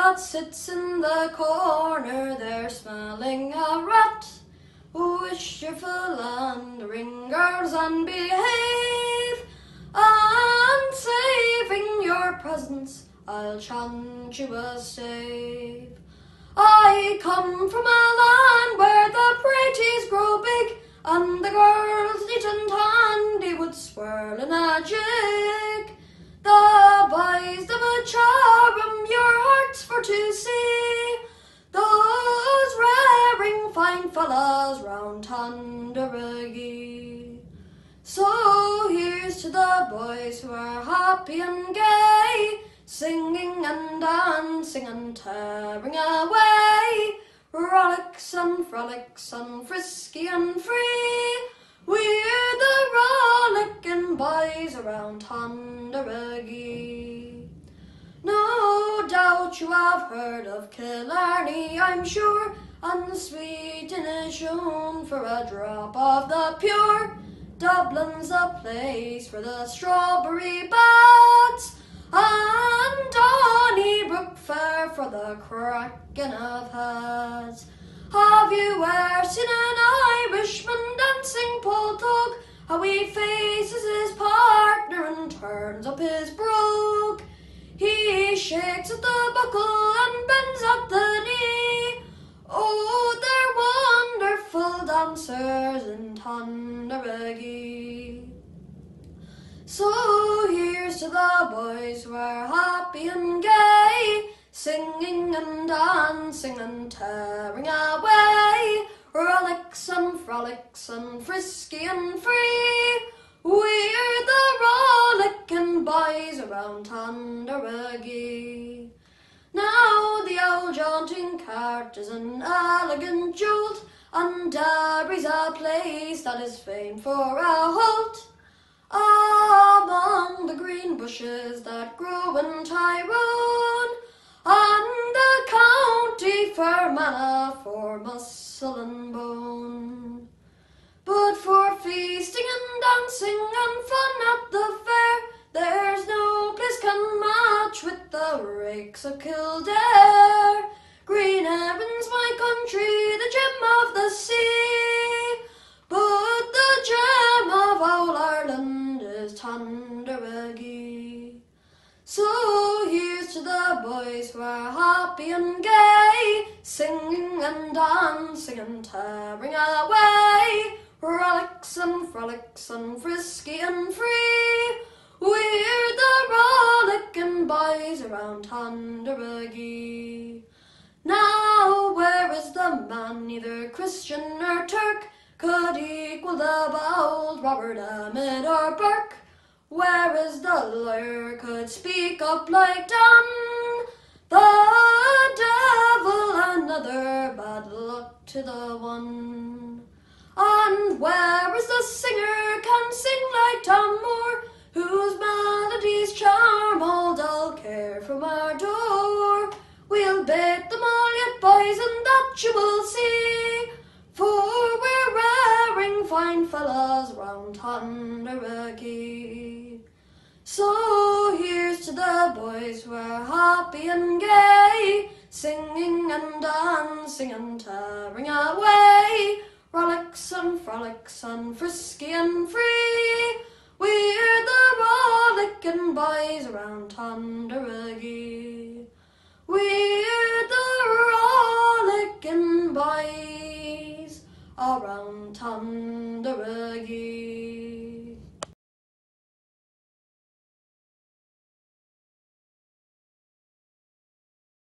that sits in the corner there smelling a rat. Wish your philandering girls and behave, and saving your presence I'll chant you a stave. I come from a land where the praties grow big, and the girls neat and handy would swirl in a jig. The boys of a charm your hearts for to see, those raring fine fellas round Tanderagee. So here's to the boys who are happy and gay, singing and dancing and tearing away, rollicks and frolics and frisky and free. We're the rollicking boys around Tanderagee. No doubt you have heard of Ciarraí, I'm sure, and the sweet inishun for a drop of the pure. Dublin's the place for the strawberry bats, and Donnybrook fair for the cracking of hats. Have you e'er seen an Irishman dancing poltog? How he faces his partner and turns up his brogue. He shakes at the buckle and bends at the knee. Oh, they're wonderful dancers in Tanderagee. So here's to the boys who are happy and gay, singing and dancing and tearing away, rollicks and frolics and frisky and free. We're the rollicking boys around Tanderagee. Now the old jaunting cart is an elegant jolt, and Derry's a place that is famed for a halt. Among the green bushes that grow in Tyrone, and the county fair manna for muscle and bone. But for feasting and dancing and fun at the fair, there's no place can match with the rakes of Kildare. Green Heaven's my country, the gem of the sea, but the gem of all Ireland is Tanderagee. So here's to the boys who are happy and gay, singing and dancing and tearing away, rollicks and frolics and frisky and free. We're the rollicking boys around Tanderagee. Now where is the man, neither Christian nor Turk, could equal the bold Robert Emmet or Burke? Where is the lawyer could speak up like Dan? The devil another bad luck to the one. And where is the singer can sing like Tom Moore, whose melodies charm all dull care from our door? We'll bait them all yet, boys, and that you will see, for we're raring fine fellas round Tanderagee. So here's to the boys who are happy and gay, singing and dancing and tearing away, rollicks and frolics and frisky and free. We're the rollicking boys around Tanderagee.